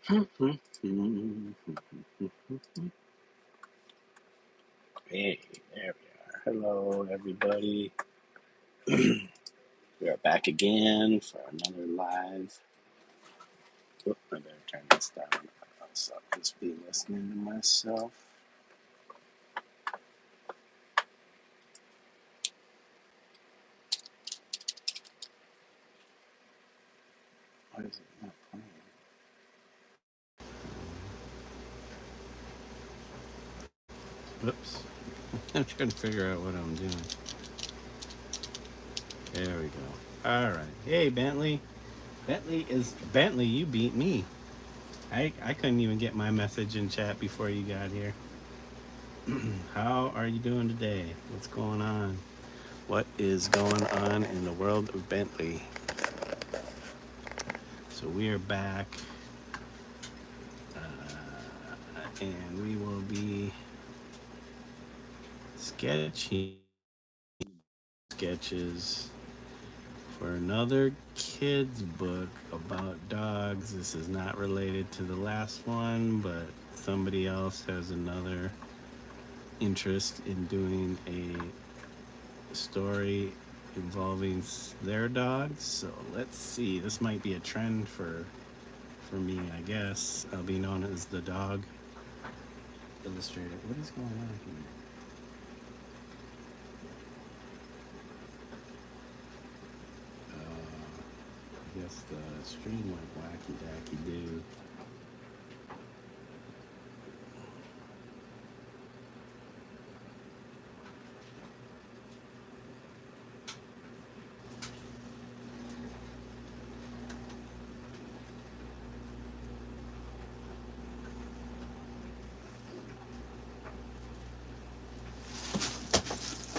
Hey, there we are. Hello, everybody. We are back again for another live. Oh, I better turn this down. I'll just be listening to myself. Why is it not playing? Oops. I'm trying to figure out what I'm doing. There we go. All right. Hey, Bentley. Bentley, you beat me. I couldn't even get my message in chat before you got here. How are you doing today? What's going on? What is going on in the world of Bentley? So we are back, and we will be sketching sketches for another kid's book about dogs. This is not related to the last one, but somebody else has another interest in doing a story involving their dogs. So let's see. This might be a trend for me, I guess. I'll be known as the dog illustrator. What is going on here? I guess the stream went wacky dacky do. I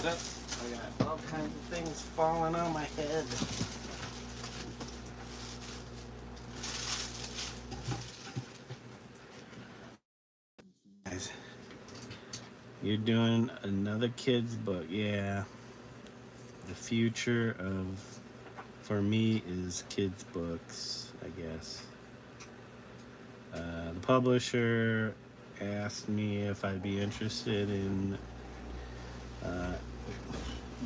got all kinds of things falling on my head. Guys, you're doing another kid's book. Yeah. The future for me, is kids' books, I guess. The publisher asked me if I'd be interested in uh,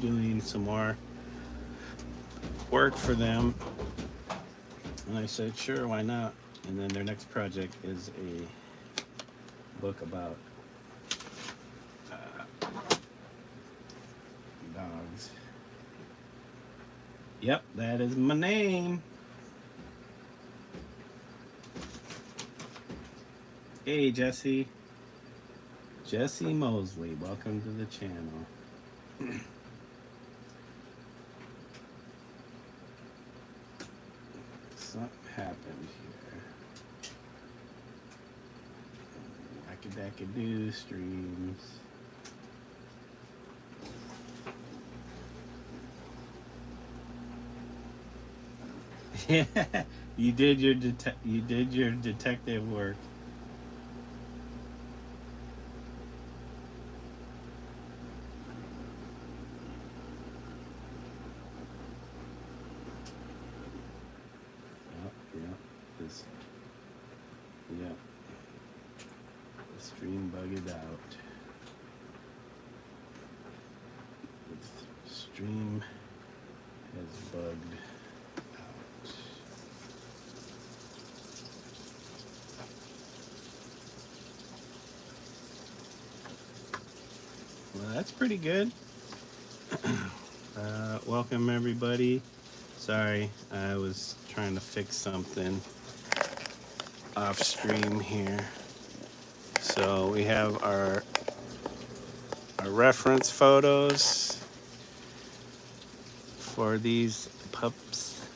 doing some more work for them. And I said, sure, why not? And then their next project is a book about dogs. Yep, that is my name. Hey, Jesse. Jesse Mosley, welcome to the channel. Something happened here. Wackadakadoo streams. Yeah, you did your detective work. Yep. This. Yep. The stream bugged out. The stream has bugged out. Well, that's pretty good. Welcome everybody. Sorry, I was trying to fix something off stream here. So we have our reference photos for these pups.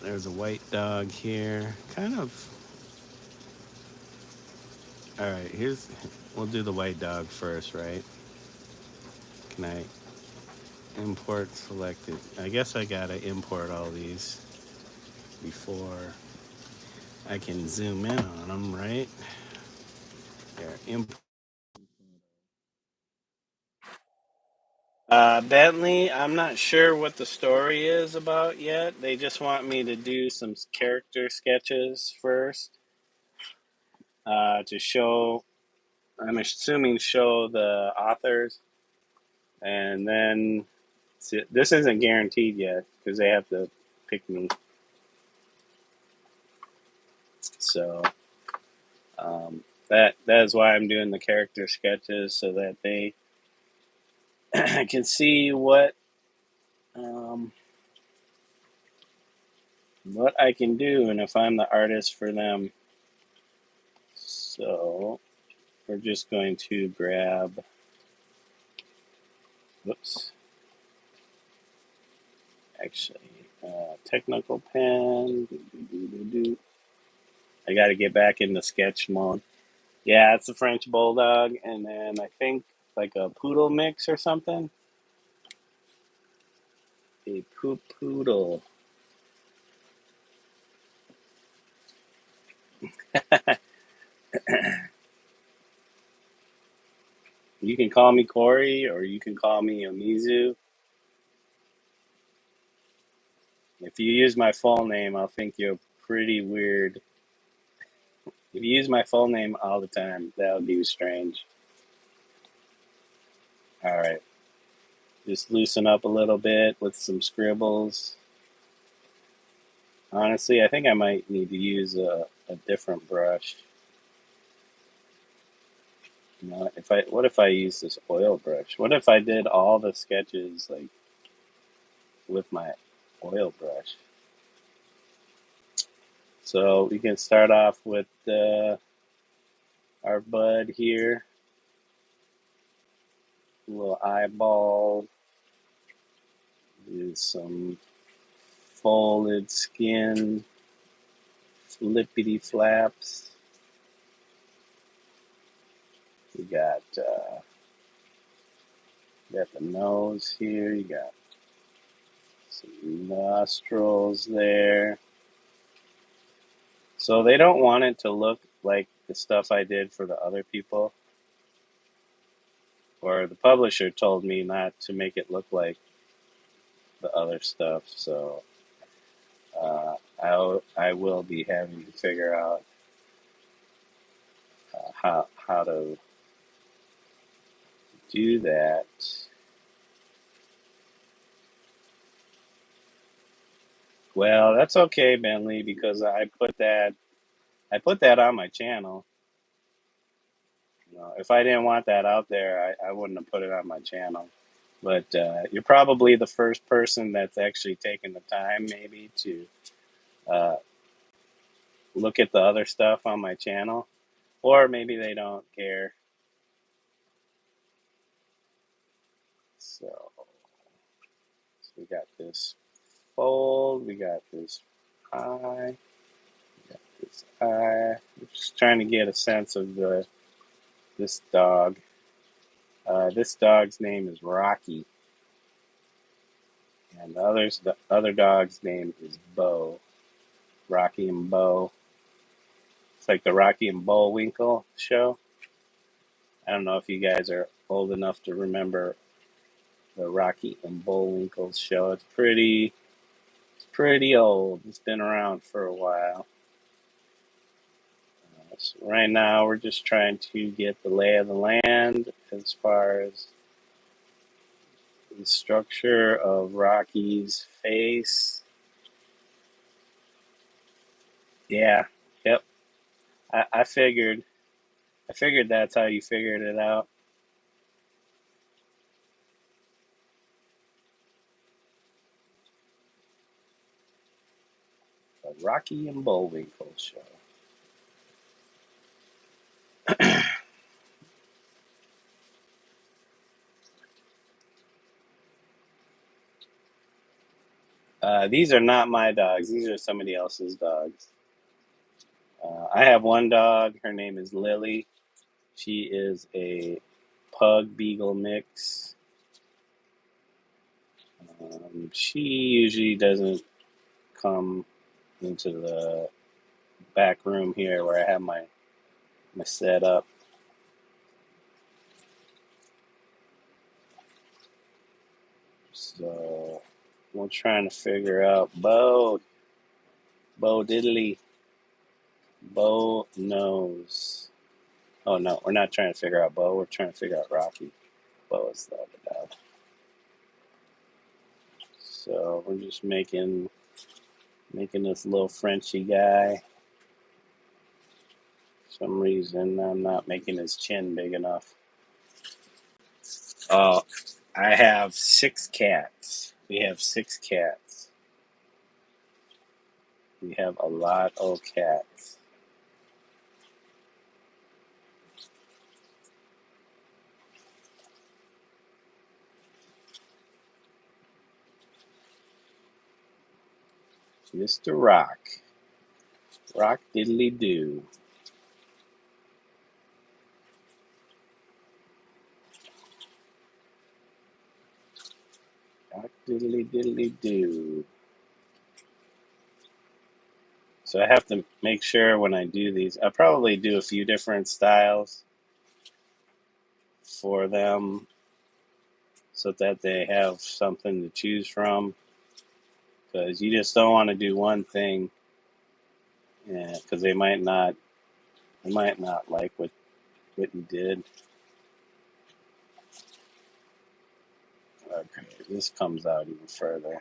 There's a white dog here. Kind of. All right, we'll do the white dog first, right? Can I import selected? I guess I gotta import all these before I can zoom in on them, right? There, import. Bentley, I'm not sure what the story is about yet. They just want me to do some character sketches first to show, I'm assuming, show the authors. And then, this isn't guaranteed yet because they have to pick me. So that is why I'm doing the character sketches so that they can see um, what I can do and if I'm the artist for them. So we're just going to grab, whoops, actually, technical pen. I got to get back into sketch mode. Yeah, it's a French bulldog, and then I think like a poodle mix or something. A poodle. You can call me Corey, or you can call me Omizu. If you use my full name, I'll think you're pretty weird. If you use my full name all the time, that'll be strange. All right, just loosen up a little bit with some scribbles. Honestly, I think I might need to use a different brush. You know, what if I use this oil brush? What if I did all the sketches like with my oil brush? So we can start off with our bud here, a little eyeball, do some folded skin, flippity flaps. We got the nose here. You got some nostrils there. So they don't want it to look like the stuff I did for the other people, or the publisher told me not to make it look like the other stuff. So I will be having to figure out how to do that. Well, that's okay, Bentley, because I put that on my channel. You know, if I didn't want that out there, I wouldn't have put it on my channel. But you're probably the first person that's actually taken the time, maybe, to uh, look at the other stuff on my channel, or maybe they don't care. So we got this fold, we got this eye, we got this eye. I'm just trying to get a sense of this dog. This dog's name is Rocky, and the other dog's name is Bo. Rocky and Bo. It's like the Rocky and Bullwinkle show. I don't know if you guys are old enough to remember the Rocky and Bullwinkle show. It's pretty old. It's been around for a while. So right now, we're just trying to get the lay of the land as far as the structure of Rocky's face. Yeah, yep. I figured. I figured that's how you figured it out. The Rocky and Bullwinkle show. These are not my dogs. These are somebody else's dogs. I have one dog. Her name is Lily. She is a pug beagle mix. She usually doesn't come into the back room here where I have my setup. So we're trying to figure out Bo Diddley. Bo knows. Oh no, we're not trying to figure out Bo. We're trying to figure out Rocky. Bo is the other dog. So we're just making this little Frenchy guy. For some reason I'm not making his chin big enough. Oh, I have 6 cats. We have 6 cats. We have a lot of cats. Mr. Rock. Rock diddly doo. Rock diddly diddly doo. So I have to make sure when I do these, I probably do a few different styles for them so that they have something to choose from. Because you just don't want to do one thing, because they might not like what you did. Okay, this comes out even further.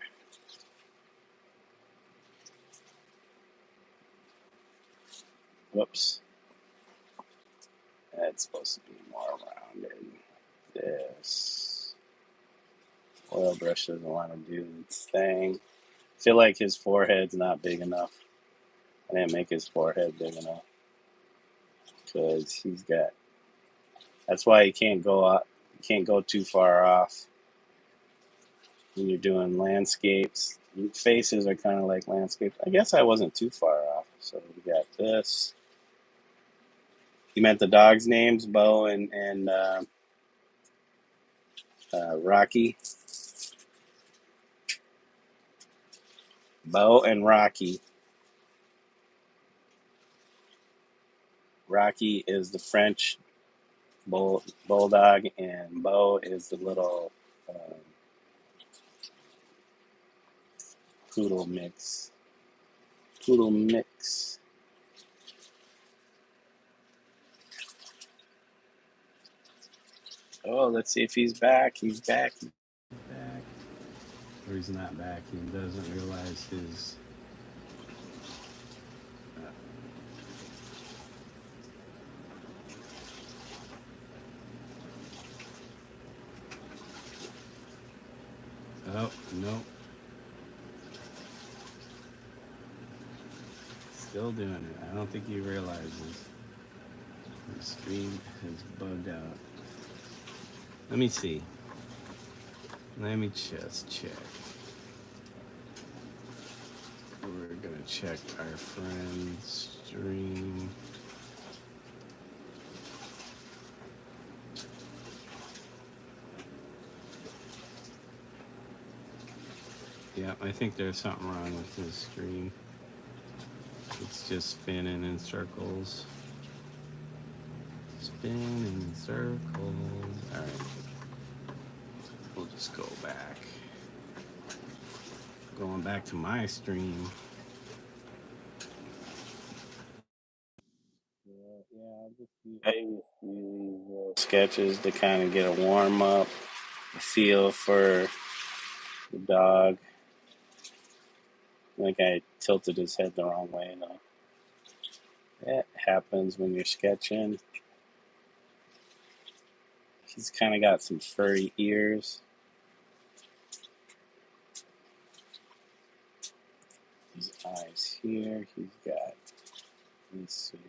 Whoops. That's supposed to be more rounded. This oil brush doesn't want to do its thing. I feel like his forehead's not big enough. I didn't make his forehead big enough because he's got. That's why you can't go up. You can't go too far off when you're doing landscapes. Faces are kind of like landscapes. I guess I wasn't too far off. So we got this. You meant the dogs' names, Bo and Rocky. Bo and Rocky. Rocky is the French bulldog, and Bo is the little poodle mix. Poodle mix. Oh, let's see if he's back. He's back. He's back. Or he's not back. He doesn't realize his. Oh, no. Still doing it. I don't think he realizes the stream has bugged out. Let me see. Let me just check. We're gonna check our friend's stream. Yeah, I think there's something wrong with his stream. It's just spinning in circles. Spinning in circles. Alright. We'll just go back. Going back to my stream. Yeah, I'll just use these little sketches to kind of get a warm up, a feel for the dog. Like I tilted his head the wrong way though. That happens when you're sketching. He's kind of got some furry ears. His eyes here. He's got this here.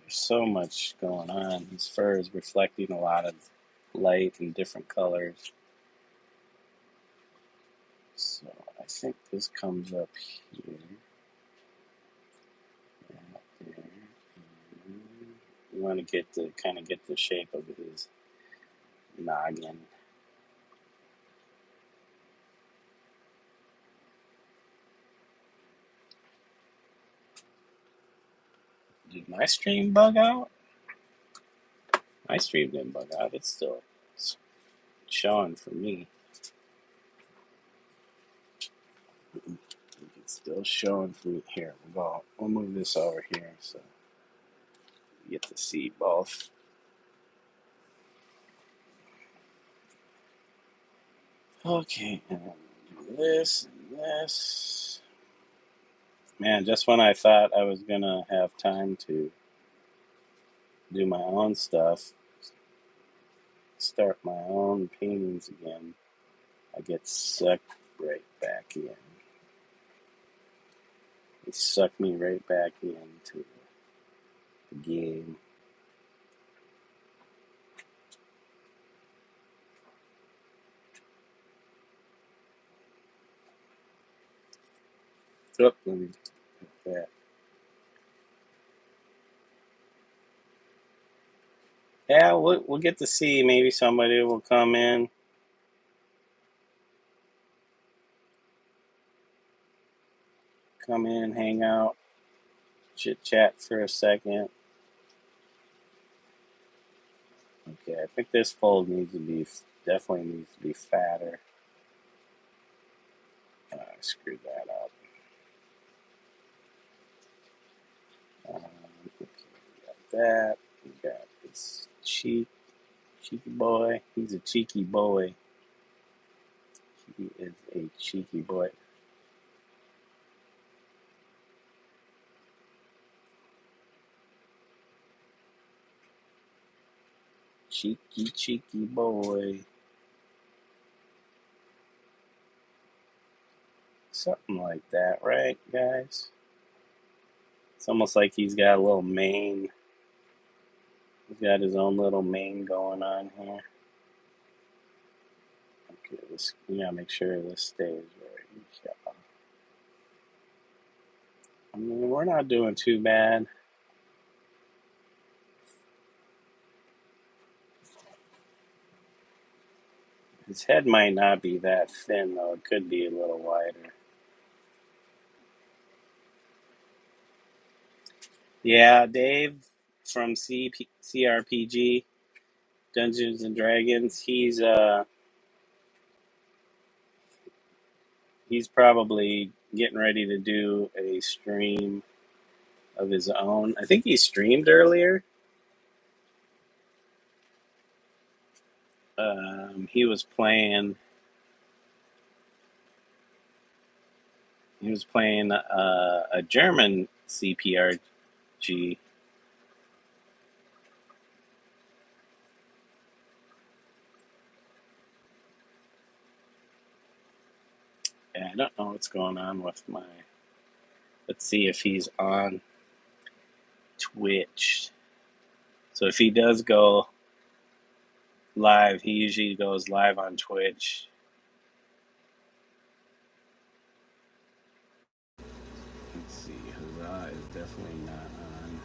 There's so much going on. His fur is reflecting a lot of light and different colors. So I think this comes up here. There. You want to kind of get the shape of his noggin. Did my stream bug out? My stream didn't bug out. It's still showing for me. It's still showing for me. Here, we'll move this over here so you get to see both. Okay, and do this and this. Man, just when I thought I was gonna have time to do my own stuff, start my own paintings again, I get sucked right back in. They suck me right back into the game. Oh, let me put that. Yeah, we'll get to see. Maybe somebody will come in. Come in, hang out, chit chat for a second. Okay, I think this fold definitely needs to be fatter. I screwed that up. Okay, we got that. We got this cheeky boy. He's a cheeky boy. He is a cheeky boy. Cheeky boy. Something like that, right, guys? It's almost like he's got a little mane. He's got his own little mane going on here. Okay, we gotta make sure this stays right. Yeah. I mean, we're not doing too bad. His head might not be that thin, though. It could be a little wider. Yeah, Dave from CRPG, Dungeons and Dragons, he's probably getting ready to do a stream of his own. I think he streamed earlier. He was playing. He was playing a German CPRG. Yeah, I don't know what's going on with my. Let's see if he's on Twitch. So if he does go live, he usually goes live on Twitch. Let's see, Huzzah is definitely not on.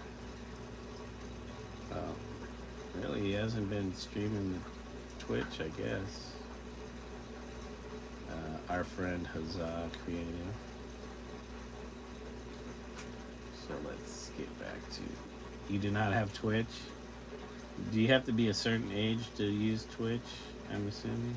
Oh, really? He hasn't been streaming the Twitch, I guess. Our friend Huzzah Creative. So let's get back to. You do not have Twitch? Do you have to be a certain age to use Twitch? I'm assuming.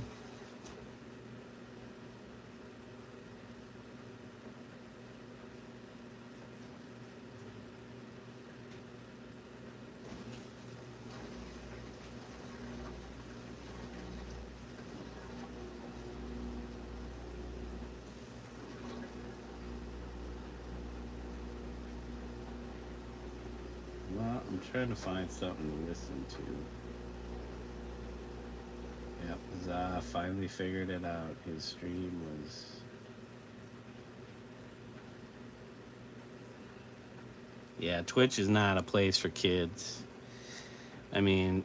Well, I'm trying to find something to listen to. Yep, Zah finally figured it out. His stream was. Yeah, Twitch is not a place for kids. I mean,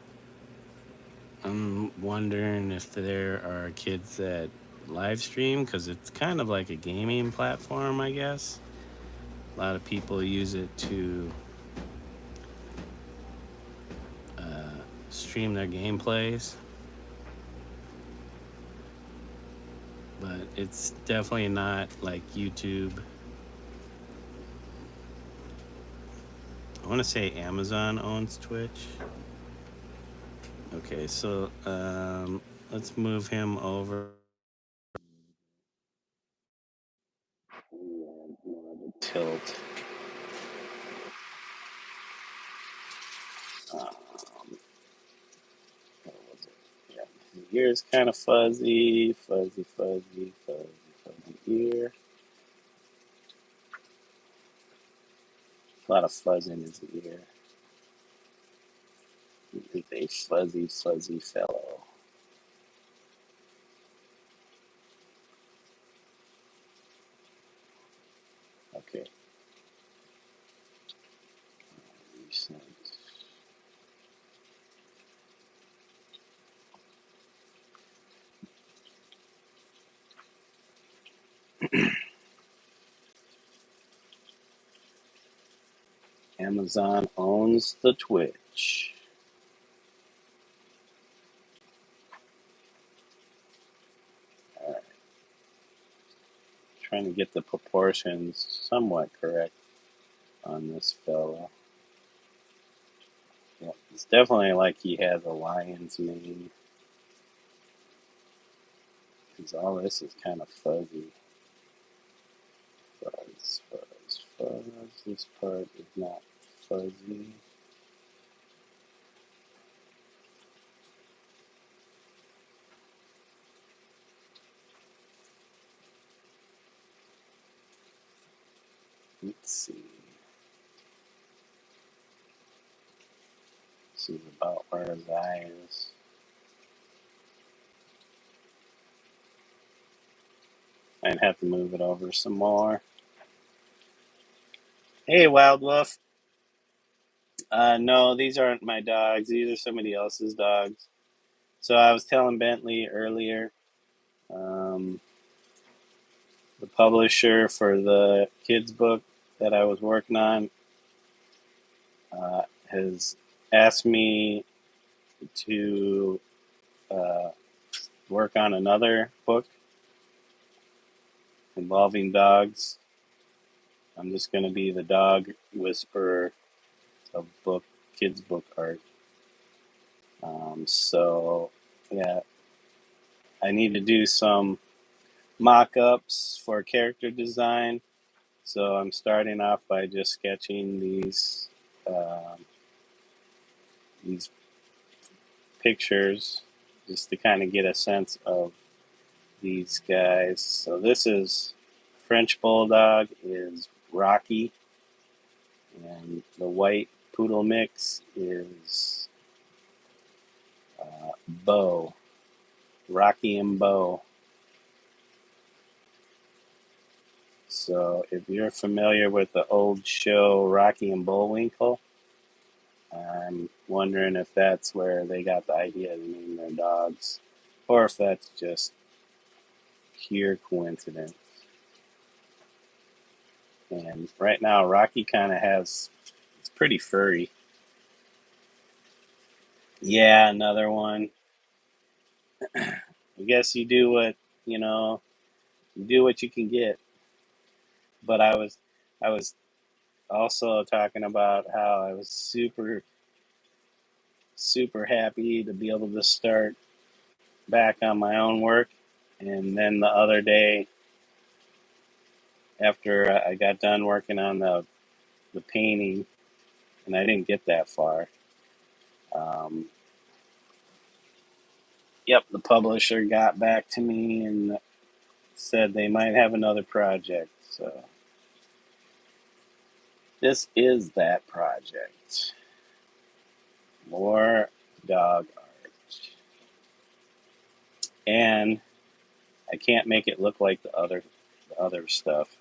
I'm wondering if there are kids that live stream because it's kind of like a gaming platform, I guess. A lot of people use it to stream their gameplays. But it's definitely not like YouTube. I want to say Amazon owns Twitch. Okay, so let's move him over. More of a tilt. What was it? Yeah, his ear's kind of fuzzy, fuzzy ear. A lot of fuzz in his ear. He is a fuzzy fellow. Okay. Recent. Amazon owns the Twitch. All right. Trying to get the proportions somewhat correct on this fellow. Yeah, it's definitely like he has a lion's mane. Because all this is kind of fuzzy. Fuzz. This part is not fuzzy. Let's see. This is about where his eye is. I'd have to move it over some more. Hey, Wild Wolf. No, these aren't my dogs. These are somebody else's dogs. So I was telling Bentley earlier, um, the publisher for the kids book that I was working on has asked me to work on another book involving dogs. I'm just going to be the dog whisperer of kids book art. So yeah, I need to do some mock-ups for character design. So I'm starting off by just sketching these pictures just to kind of get a sense of these guys. So this is French Bulldog is Rocky, and the white poodle mix is Bo, Rocky and Bo. So if you're familiar with the old show Rocky and Bullwinkle, I'm wondering if that's where they got the idea to name their dogs, or if that's just pure coincidence. And right now, Rocky kind of it's pretty furry. Yeah, another one. I guess you know, you do what you can get. But I was also talking about how I was super happy to be able to start back on my own work. And then the other day, after I got done working on the painting, and I didn't get that far. Um, yep, the publisher got back to me and said they might have another project. So this is that project. More dog art. And I can't make it look like the other stuff.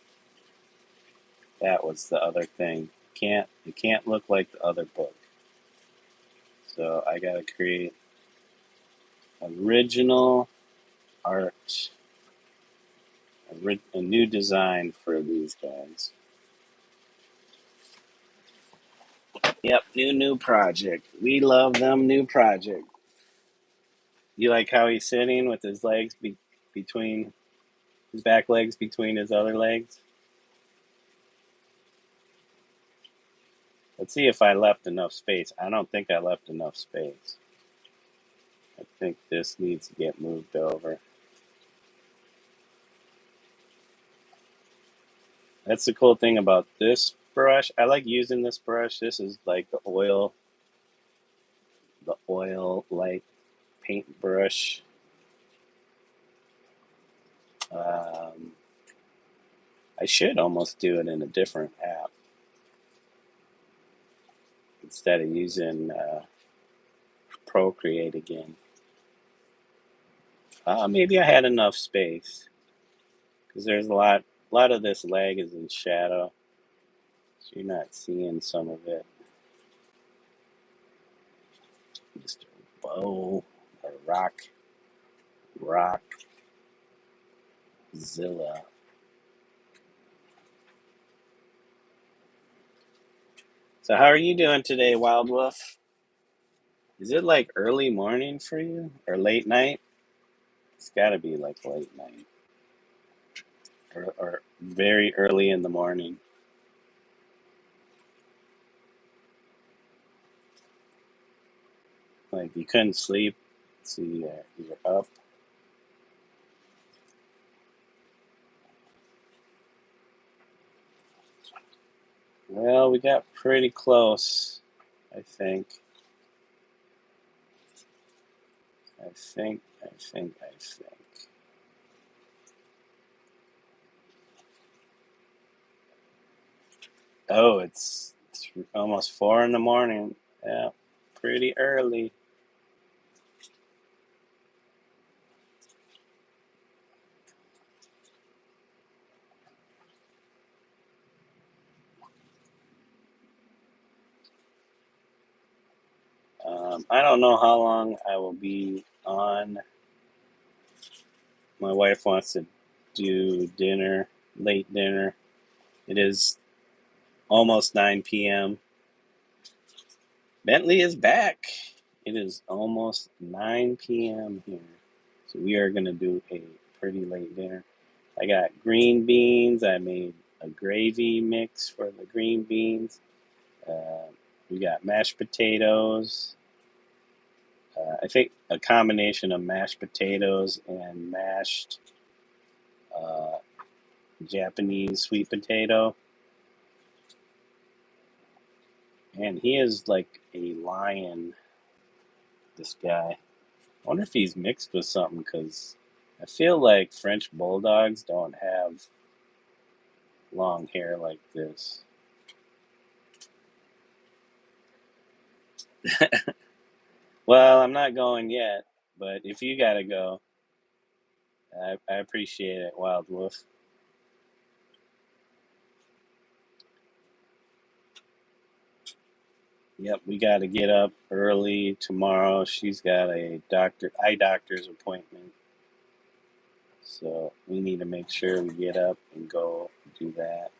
That was the other thing. It can't look like the other book. So I gotta create original art, a new design for these guys. Yep, new project. We love them new project. You like how he's sitting with his legs between his back legs between his other legs? Let's see if I left enough space. I don't think I left enough space. I think this needs to get moved over. That's the cool thing about this brush. I like using this brush. This is like the oil light paint brush. Um, I should almost do it in a different app instead of using Procreate again. Maybe I had enough space because there's a lot of this lag is in shadow, so you're not seeing some of it. Mr. Bow or Rockzilla. So how are you doing today, Wild Wolf? Is it like early morning for you or late night? It's got to be like late night or very early in the morning. Like you couldn't sleep, so you're up. Well, we got pretty close, I think. I think. Oh, it's almost 4 in the morning. Yeah, pretty early. I don't know how long I will be on. My wife wants to do dinner, late dinner. It is almost 9 p.m. Bentley is back. It is almost 9 p.m. here. So we are going to do a pretty late dinner. I got green beans. I made a gravy mix for the green beans. We got mashed potatoes. I think a combination of mashed potatoes and mashed uh, Japanese sweet potato. And he is like a lion, this guy. I wonder if he's mixed with something because I feel like French bulldogs don't have long hair like this. Well, I'm not going yet, but if you gotta go, I appreciate it, Wild Wolf. Yep, we got to get up early tomorrow. She's got a eye doctor's appointment, so we need to make sure we get up and go do that.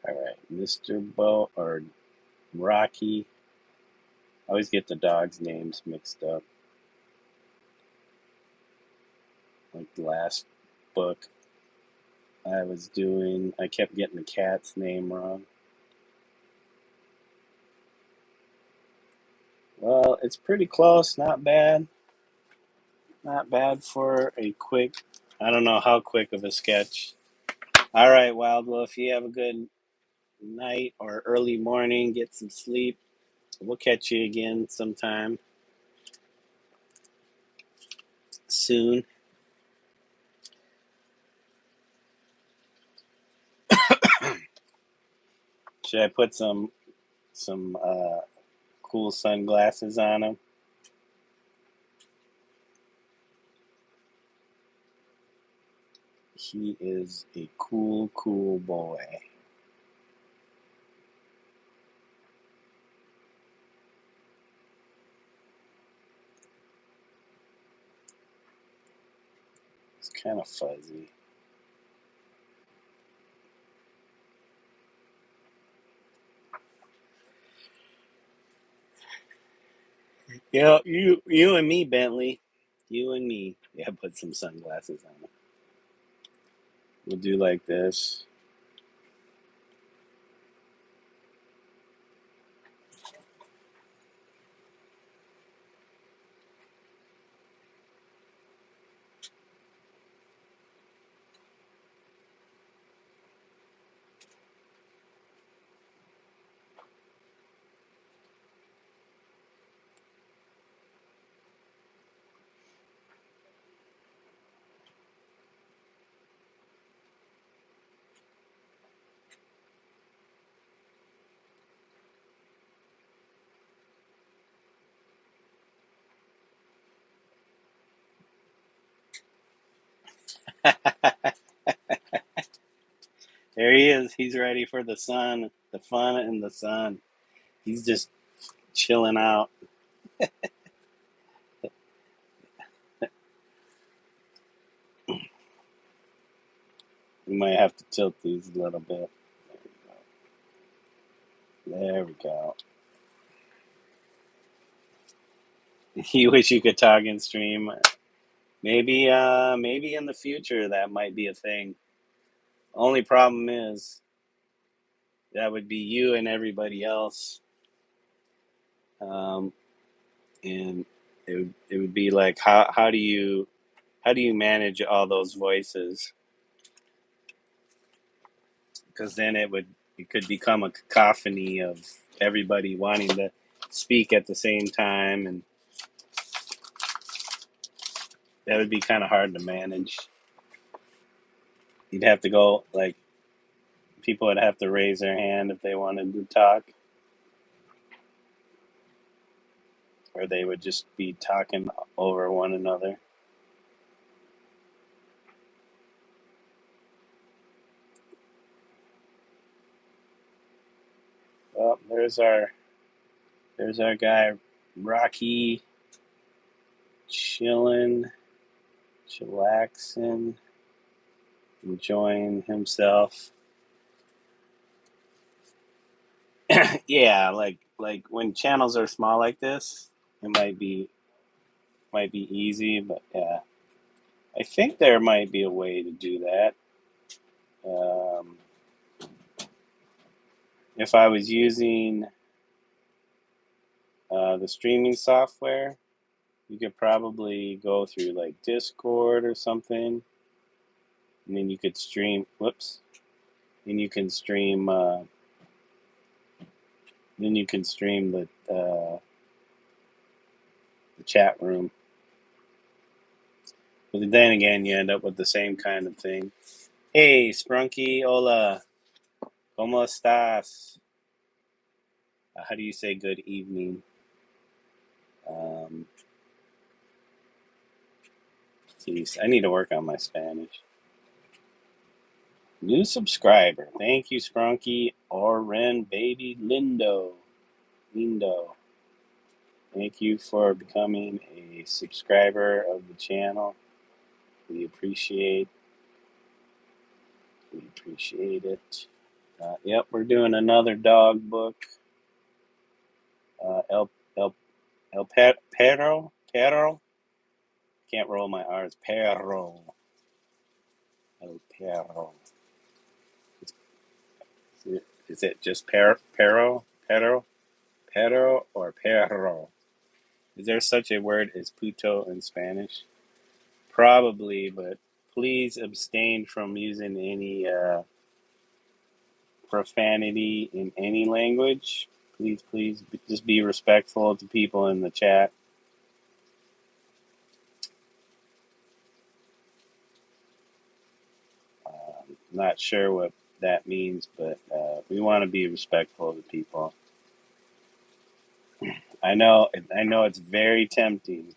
All right, Mr. Bo or Rocky. I always get the dogs' names mixed up. Like the last book I kept getting the cat's name wrong. Well, it's pretty close. Not bad. Not bad for a quick. I don't know how quick of a sketch. All right, Wild Wolf. You have a good night or early morning. Get some sleep. We'll catch you again sometime soon. Should I put some cool sunglasses on him? He is a cool boy. It's kind of fuzzy. You and me, Bentley. You and me. Yeah, put some sunglasses on him. We'll do like this. There he is. He's ready for the sun, the fun and the sun. He's just chilling out. We might have to tilt these a little bit. There we go. You wish you could talk in stream. Maybe in the future that might be a thing. Only problem is that would be you and everybody else, um, and it would be like how do you manage all those voices? Because then it could become a cacophony of everybody wanting to speak at the same time, and that would be kind of hard to manage. You'd have to go like people would have to raise their hand if they wanted to talk, or they would just be talking over one another. Well, there's our guy Rocky chilling, chillaxing, enjoying himself. Yeah, like when channels are small like this, it might be easy, but yeah, I think there might be a way to do that. Um, if I was using the streaming software, you could probably go through like Discord or something, and then you could stream. Whoops, and you can stream. Then you can stream the chat room. But then again, you end up with the same kind of thing. Hey, Sprunky, hola, ¿cómo estás? How do you say good evening? Geez, I need to work on my Spanish. New subscriber. Thank you, Sprunky. Oren, baby, Lindo. Thank you for becoming a subscriber of the channel. We appreciate it. Yep, we're doing another dog book. El El El Perro. Can't roll my R's. Perro. El Perro. Is it just Perro? Perro or Perro? Is there such a word as puto in Spanish? Probably, but please abstain from using any profanity in any language. Please, just be respectful to people in the chat. Not sure what that means, but we want to be respectful to people. I know it's very tempting.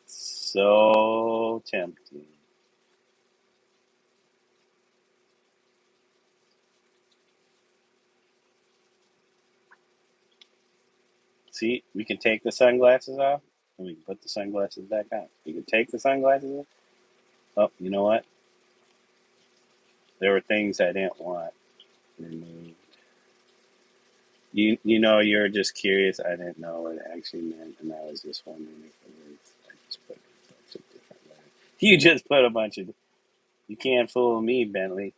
So tempting. See, we can take the sunglasses off, and we can put the sunglasses back on. We can take the sunglasses off. Oh, you know what? There were things I didn't want removed. You know, you're just curious. I didn't know what it actually meant, and I was just wondering if it was. I just put a bunch of different letters. You just put a bunch of. You can't fool me, Bentley.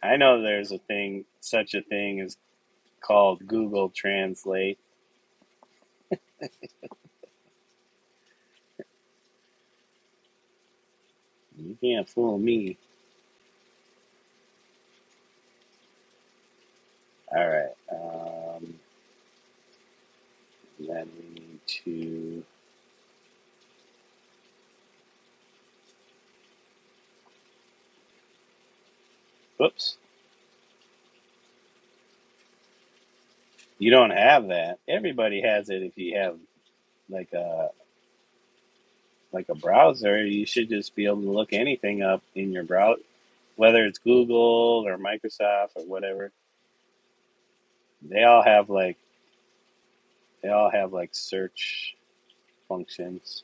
I know there's such a thing as called Google Translate. You can't fool me. All right. Then we need to. Whoops. You don't have that. Everybody has it. If you have like a browser, you should just be able to look anything up in your browser, whether it's Google or Microsoft or whatever. They all have like search functions.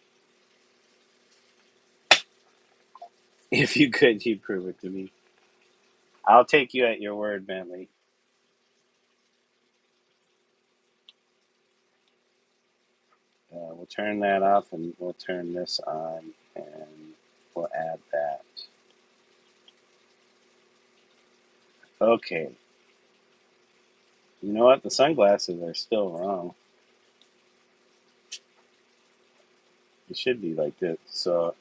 If you could, you'd prove it to me. I'll take you at your word, Bentley. We'll turn that off and we'll turn this on and we'll add that. Okay. You know what? The sunglasses are still wrong. It should be like this. So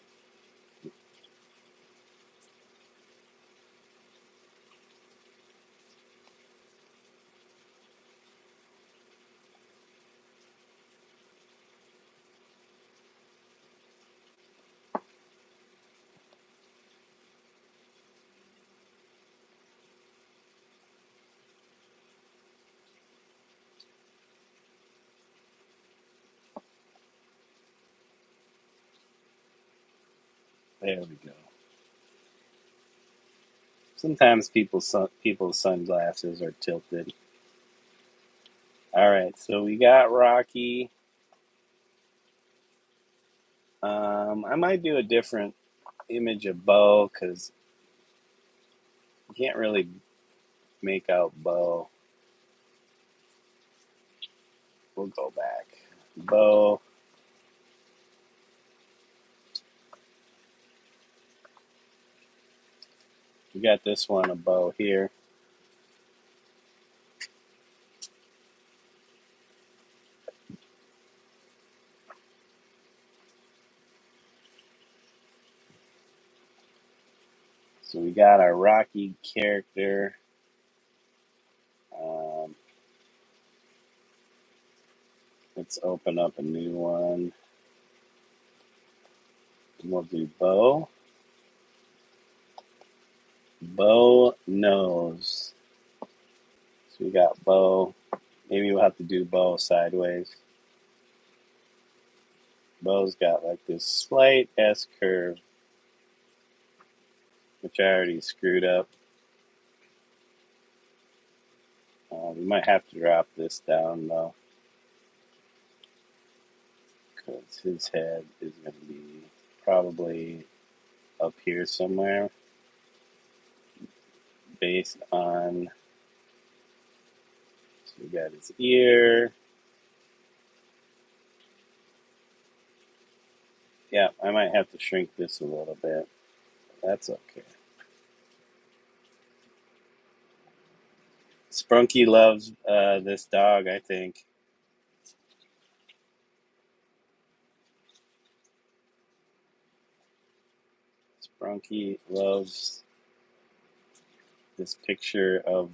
there we go. Sometimes people's sunglasses are tilted. All right, so we got Rocky. I might do a different image of Bo because you can't really make out Bo. We'll go back. Bo. We got this one, a Bo here. So we got our Rocky character. Um, let's open up a new one. And we'll do Bo. Bo nose. So we got Bo. Maybe we'll have to do Bo sideways. Bo's got like this slight S curve, which I already screwed up. We might have to drop this down though, because his head is going to be probably up here somewhere based on, so we got his ear. Yeah, I might have to shrink this a little bit. That's okay. Sprunky loves this dog, I think. Sprunky loves this picture of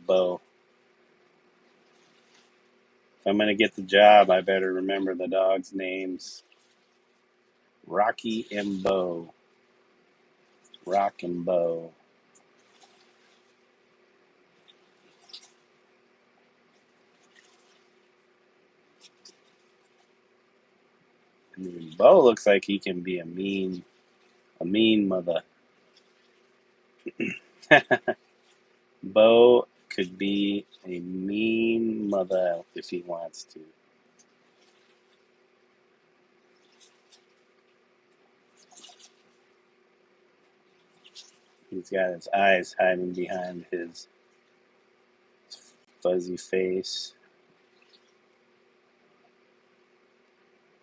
Bo. If I'm going to get the job, I better remember the dogs' names. Rocky and Bo. Rock and Bo. I mean, Bo looks like he can be a mean mother. Bo could be a mean mother if he wants to. He's got his eyes hiding behind his fuzzy face.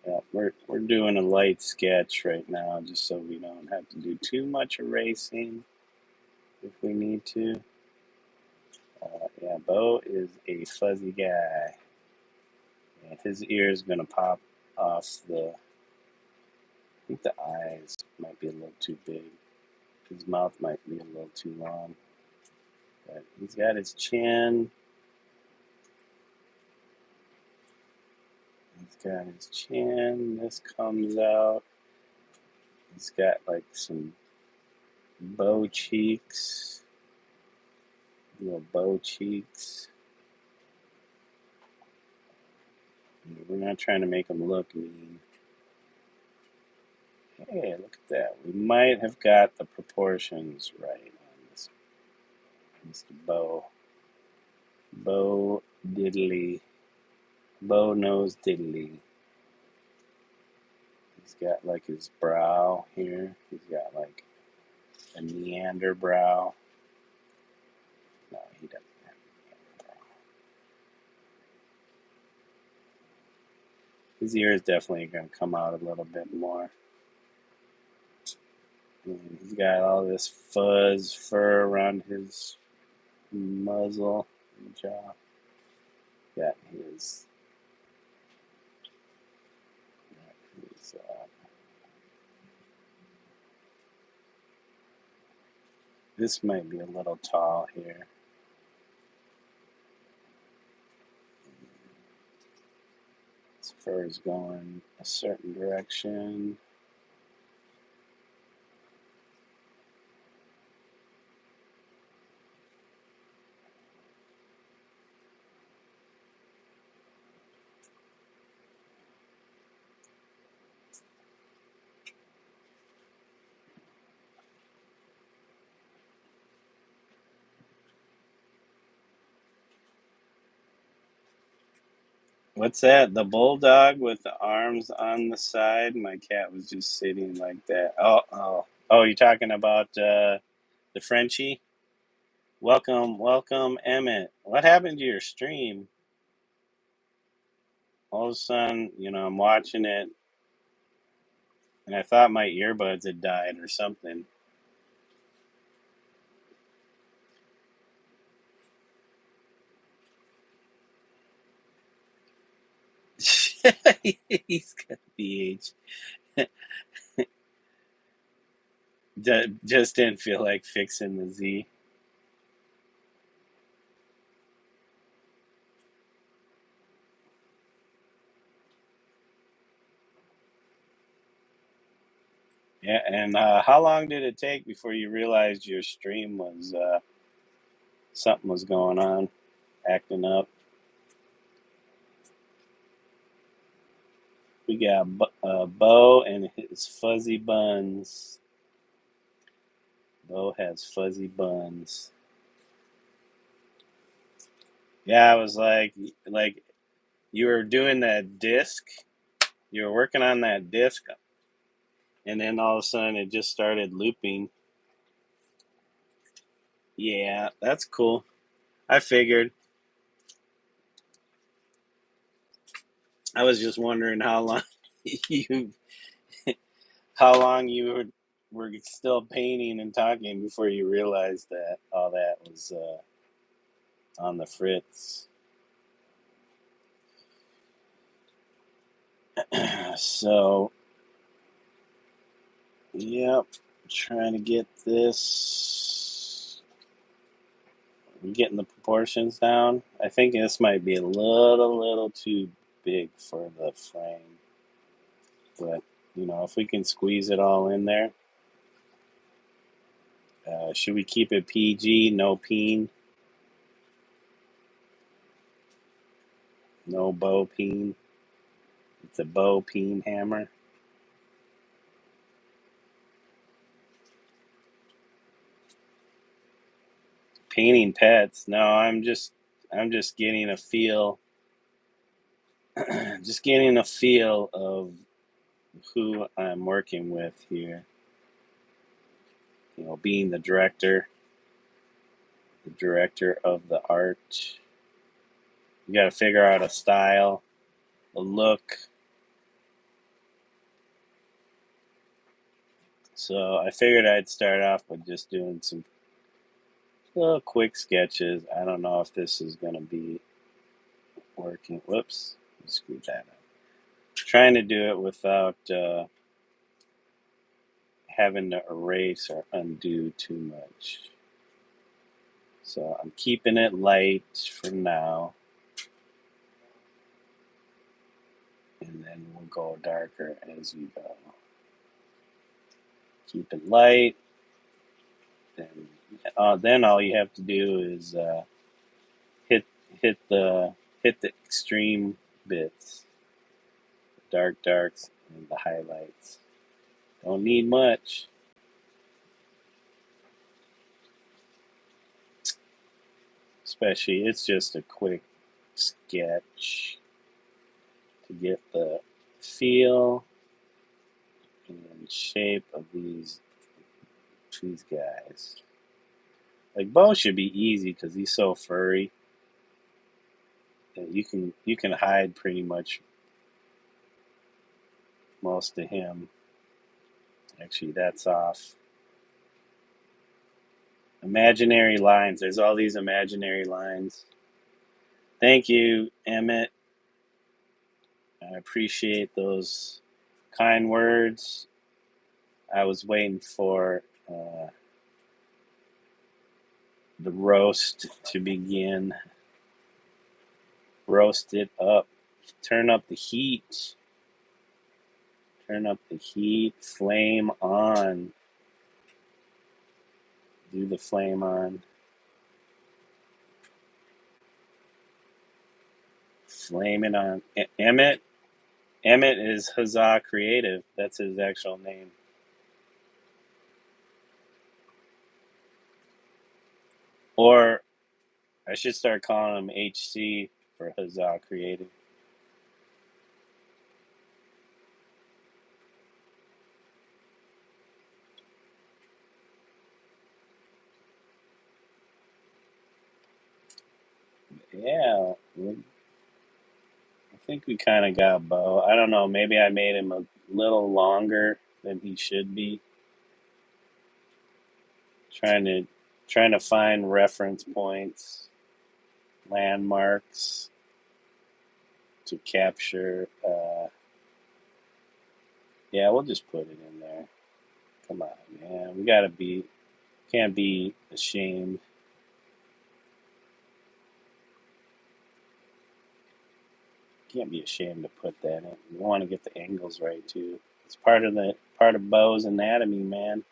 Yeah, we're doing a light sketch right now, just so we don't have to do too much erasing if we need to. Yeah, Bo is a fuzzy guy. Yeah, his ear is gonna pop off the. I think the eyes might be a little too big. His mouth might be a little too long. But he's got his chin. He's got his chin. This comes out. He's got like some bow cheeks. Little bow cheeks. We're not trying to make him look mean. Hey, look at that. We might have got the proportions right on this Mr. Bo Diddley. Bo Nose Diddley. He's got like his brow here. He's got like a Neander brow. No, he doesn't have a Neander brow. His ear is definitely going to come out a little bit more. And he's got all this fur around his muzzle and jaw. Got his this might be a little tall here. His fur is going a certain direction. What's that? The bulldog with the arms on the side? My cat was just sitting like that. Oh! You're talking about the Frenchie? Welcome, Emmett. What happened to your stream? All of a sudden, I'm watching it, and I thought my earbuds had died or something. He's got BH. Just didn't feel like fixing the Z. Yeah, and how long did it take before you realized your stream was something was going on, acting up? We got Bo and his fuzzy buns. Bo has fuzzy buns. Yeah, I was like you were doing that disc. You were working on that disc, and then all of a sudden it just started looping. Yeah, that's cool. I figured. I was just wondering how long you were still painting and talking before you realized that all that was on the fritz. So, yep, trying to get this. We're getting the proportions down. I think this might be a little too big for the frame, but if we can squeeze it all in there. Should we keep it PG? No peen. No bow peen. It's a bow peen hammer. Painting pets. No, I'm just getting a feel just getting a feel of who I'm working with here. Being the director of the art. You got to figure out a style, a look. So I figured I'd start off with just doing some little quick sketches. I don't know if this is going to be working. Whoops, screw that up. Trying to do it without having to erase or undo too much. So I'm keeping it light for now. And then we'll go darker as we go. Keep it light. Then all you have to do is hit the extreme bits. darks, and the highlights. Don't need much. Especially, it's just a quick sketch to get the feel and shape of these guys. Like Bo should be easy because he's so furry. You can hide pretty much most of him. Actually, that's off. Imaginary lines. There's all these imaginary lines. Thank you, Emmett. I appreciate those kind words. I was waiting for the roast to begin. Roast it up. Turn up the heat. Turn up the heat. Flame on. Do the flame on. Flame it on. Emmett is Huzzah Creative. That's his actual name. Or I should start calling him HC for Huzzah Creative. Yeah, I think we kind of got Bo. I don't know. Maybe I made him a little longer than he should be. Trying to find reference points, landmarks to capture. Yeah, we'll just put it in there. Come on, man. Can't be ashamed. Can't be ashamed to put that in. You want to get the angles right too. It's part of Bo's anatomy, man.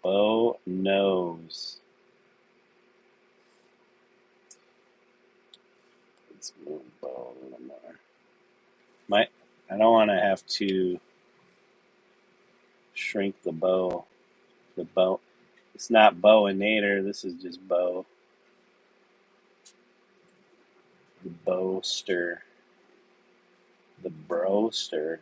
Bo knows. Let's move Bo a little more. I don't want to have to shrink the bow. The bow. It's not Bo-inator. This is just Bo. The Boster. The Broster.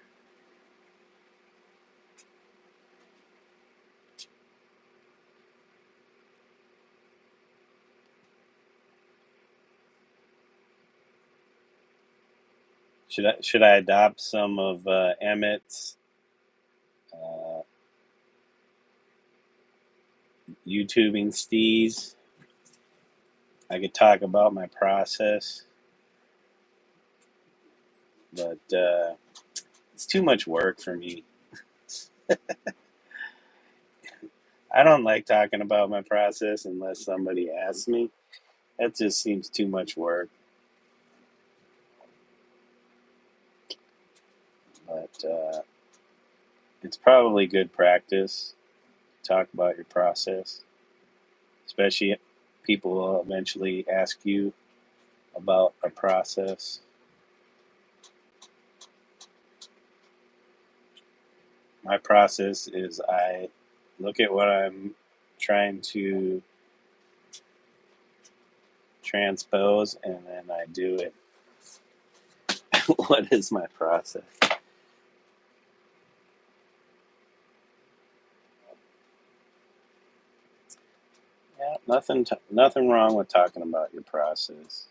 Should I adopt some of Emmett's YouTubing steez? I could talk about my process, but it's too much work for me. I don't like talking about my process unless somebody asks me. That just seems too much work. But it's probably good practice to talk about your process, especially if people will eventually ask you about a process. My process is I look at what I'm trying to transpose and then I do it. What is my process? Yeah, nothing wrong with talking about your process.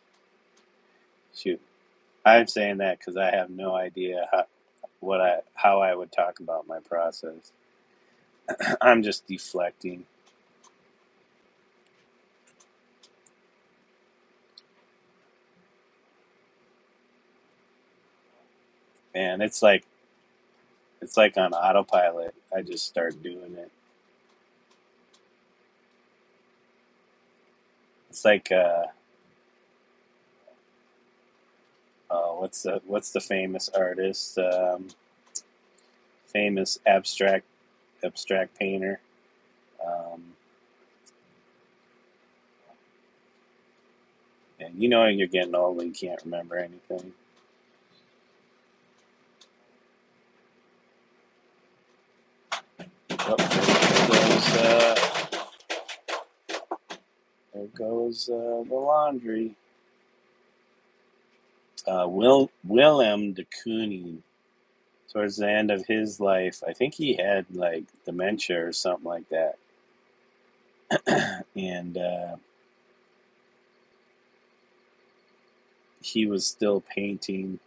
Shoot, I'm saying that because I have no idea how I would talk about my process. I'm just deflecting. Man, it's like on autopilot. I just start doing it. It's like what's the famous artist? Famous abstract painter. Um, And you know you're getting old when you can't remember anything. Oh, there goes the laundry. Willem de Kooning, towards the end of his life, I think he had like dementia or something like that. And he was still painting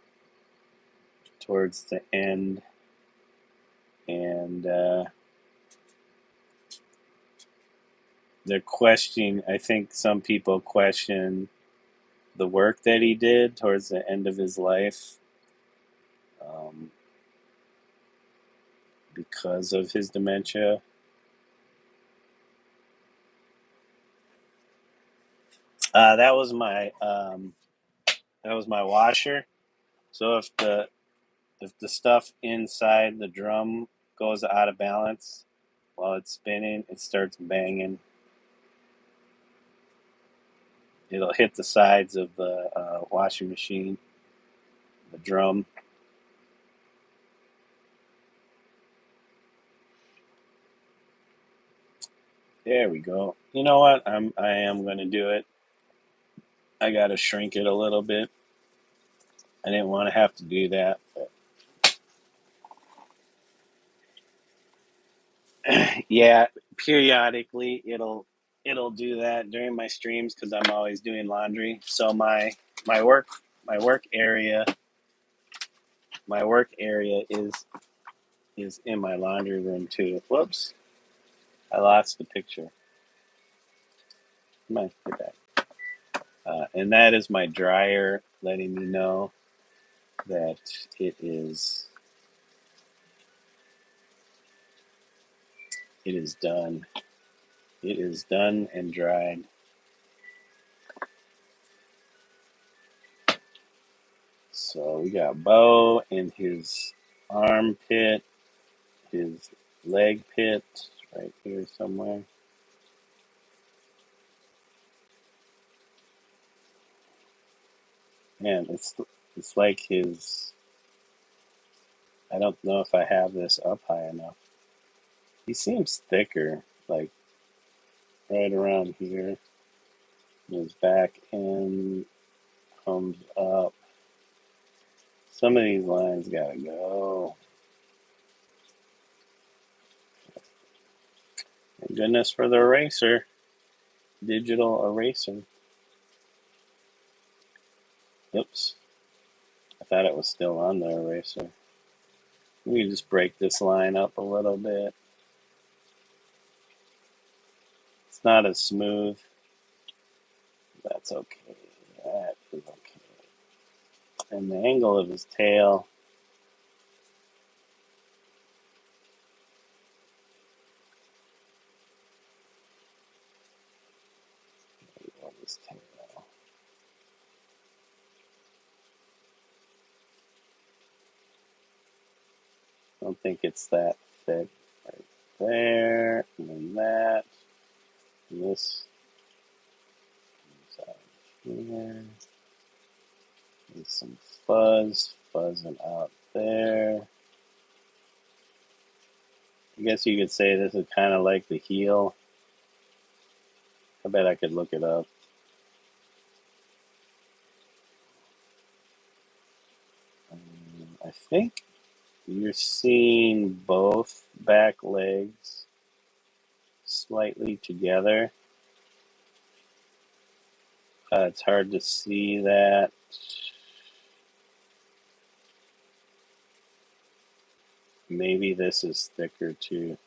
towards the end. And they're questioning, I think some people question the work that he did towards the end of his life, because of his dementia. That was my washer. So if the stuff inside the drum goes out of balance while it's spinning, it starts banging. It'll hit the sides of the washing machine, the drum. There we go. You know what? I am going to do it. I got to shrink it a little bit. I didn't want to have to do that, but yeah, periodically it'll do that during my streams because I'm always doing laundry. So my work my work area my work area is in my laundry room too. Whoops, I lost the picture. Come on, get back. And that is my dryer letting me know that it is done. It is done and dried. So we got Bo in his armpit, his leg pit, right here somewhere. Man, it's like his. I don't know if I have this up high enough. He seems thicker, like right around here. His back end comes up. Some of these lines gotta go. Thank goodness for the eraser, digital eraser. Oops, I thought it was still on the eraser. Let me just break this line up a little bit. It's not as smooth. That's okay. That is okay. And the angle of his tail. His tail. I don't think it's that thick. Right there, and then that. And this comes out here. There's some fuzzing out there. I guess you could say this is kind of like the heel. I bet I could look it up. I think you're seeing both back legs slightly together. It's hard to see that. Maybe this is thicker too.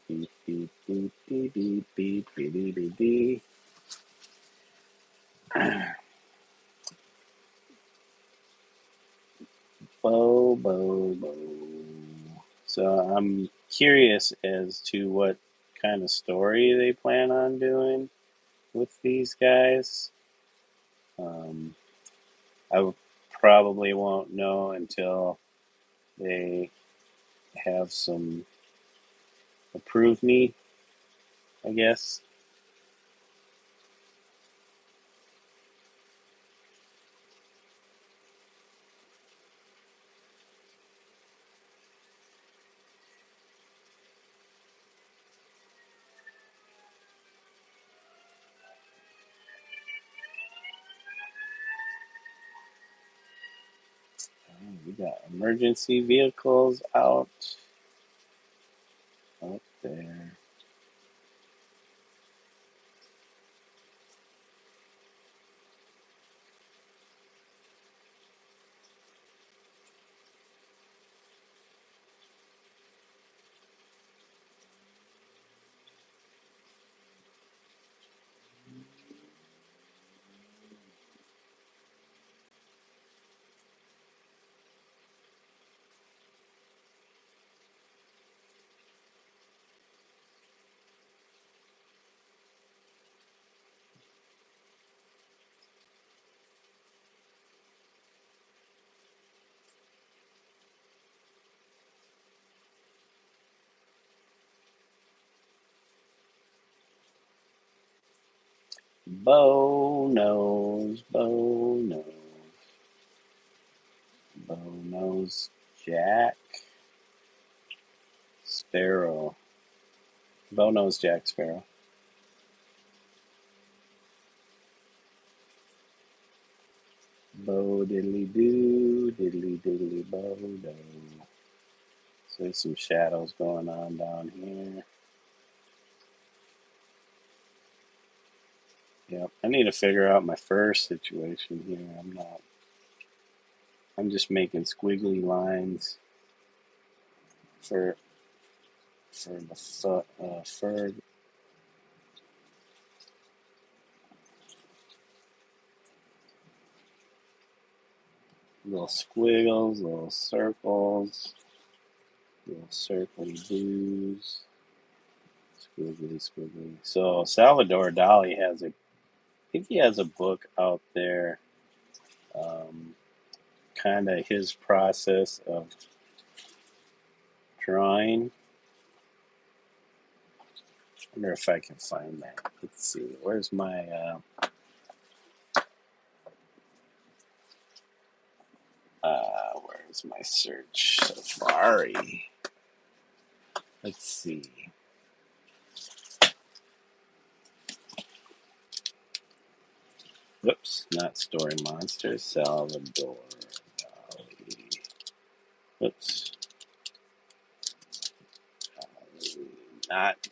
Beep, beep, beep, beep, beep, beep, beep, beep, beep, beep. Bo, bo, bo. So I'm curious as to what kind of story they plan on doing with these guys. I probably won't know until they have some approve me I guess. We got emergency vehicles out up there. Bow nose, Jack Sparrow, bow nose Jack Sparrow. Bow diddly bow do. So there's some shadows going on down here. Yep, I need to figure out my fur situation here. I'm just making squiggly lines for the fur. Little squiggles, little circles, little circly boos. Squiggly. So Salvador Dali I think he has a book out there, kind of his process of drawing. I wonder if I can find that. Let's see. Where's my search? Safari. Let's see. Whoops, not Story Monsters. Salvador Dali. Whoops. Not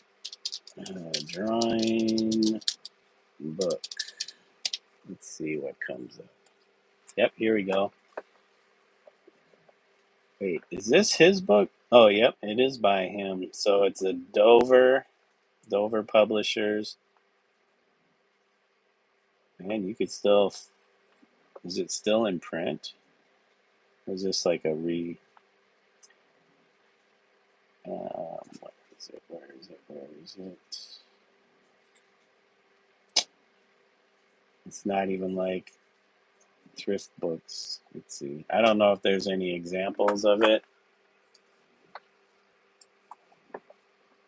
drawing book. Let's see what comes up. Yep, here we go. Wait, is this his book? Oh, yep, it is by him. So it's a Dover Publishers. Man, you could still. Is it still in print? Or is this like a re? What is it? Where is it? Where is it? It's not even like thrift books. Let's see. I don't know if there's any examples of it.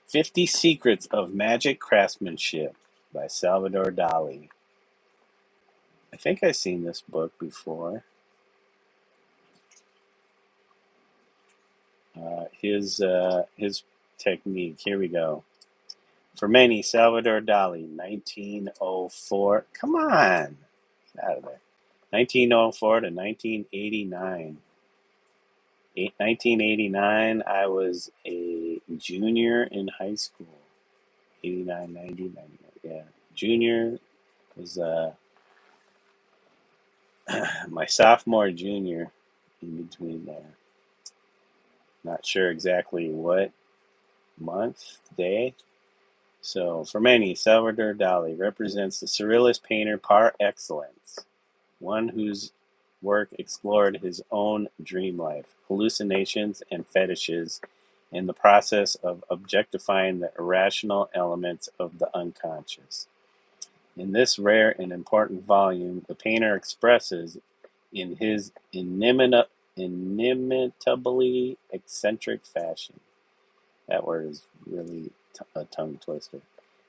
50 Secrets of Magic Craftsmanship by Salvador Dali. I think I've seen this book before. His technique. Here we go. For many, Salvador Dali, 1904. Come on, get out of there. 1904 to 1989. 1989, I was a junior in high school. 89, 90, 91. Yeah, junior was my sophomore, junior, in between there. Not sure exactly what month, day. So, for many, Salvador Dali represents the surrealist painter par excellence, one whose work explored his own dream life, hallucinations, and fetishes in the process of objectifying the irrational elements of the unconscious. In this rare and important volume, the painter expresses, in his inimitably eccentric fashion, that word is really a tongue twister,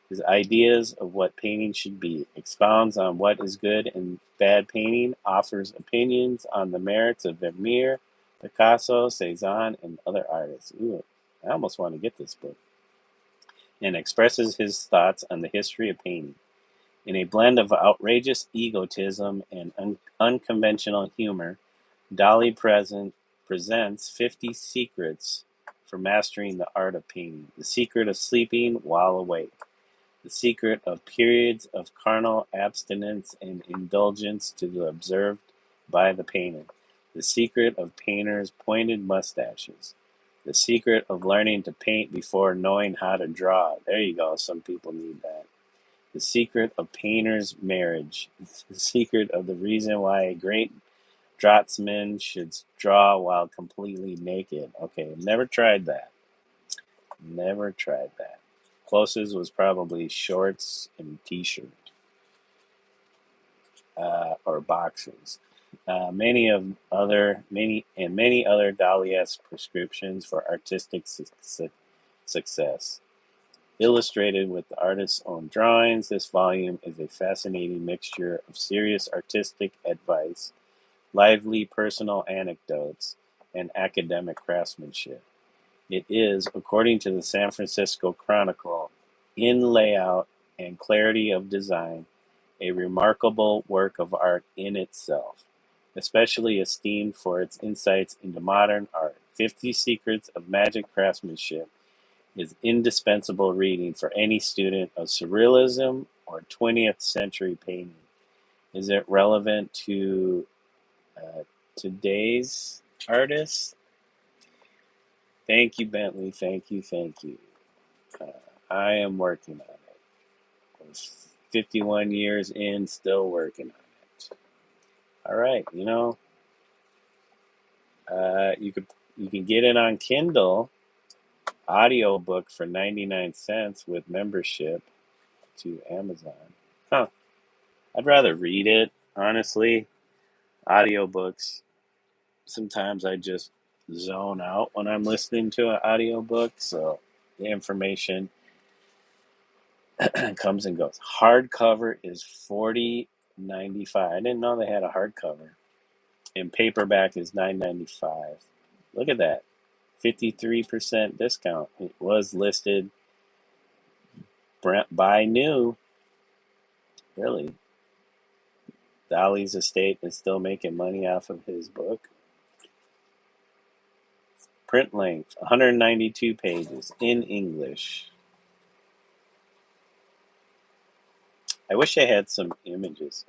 His ideas of what painting should be, expounds on what is good and bad painting, offers opinions on the merits of Vermeer, Picasso, Cezanne, and other artists. Ooh, I almost want to get this book. And expresses his thoughts on the history of painting. In a blend of outrageous egotism and unconventional humor, presents 50 secrets for mastering the art of painting. The secret of sleeping while awake. The secret of periods of carnal abstinence and indulgence to the observed by the painter. The secret of painters' pointed mustaches. The secret of learning to paint before knowing how to draw. There you go, some people need that. The secret of painters' marriage. The secret of the reason why a great draughtsman should draw while completely naked. Okay, never tried that. Never tried that. Closest was probably shorts and t-shirt, or boxers. Many other Dali-esque prescriptions for artistic success. Illustrated with the artist's own drawings, this volume is a fascinating mixture of serious artistic advice, lively personal anecdotes, and academic craftsmanship. It is, according to the San Francisco Chronicle, in layout and clarity of design, a remarkable work of art in itself, especially esteemed for its insights into modern art. 50 Secrets of Magic Craftsmanship is indispensable reading for any student of Surrealism or 20th century painting. Is it relevant to today's artists? Thank you, Bentley. Thank you. Uh, I am working on it. I was 51 years in, still working on it. All right, you can get it on Kindle, audiobook for 99 cents with membership to Amazon. Huh. I'd rather read it, honestly. Audiobooks, sometimes I just zone out when I'm listening to an audiobook, so the information comes and goes. Hardcover is $40.95. I didn't know they had a hardcover. And paperback is $9.95. Look at that. 53% discount. It was listed by new. Really. Dali's estate is still making money off of his book. Print length, 192 pages in English. I wish I had some images.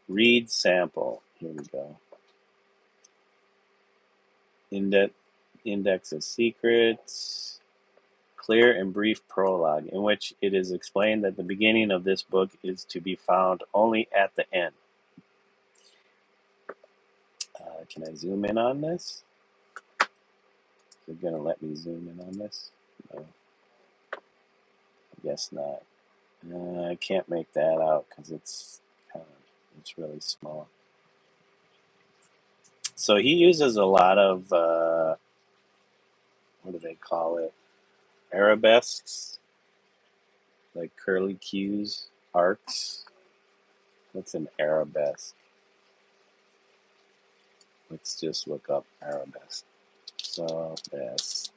Read sample. Here we go. Index of secrets. Clear and brief prologue, in which it is explained that the beginning of this book is to be found only at the end. Can I zoom in on this? Is it going to let me zoom in on this? No. I guess not. I can't make that out because it's really small. So he uses a lot of, what do they call it? Arabesques, like curly cues, arcs. What's an arabesque? Let's just look up arabesque. Arabesques.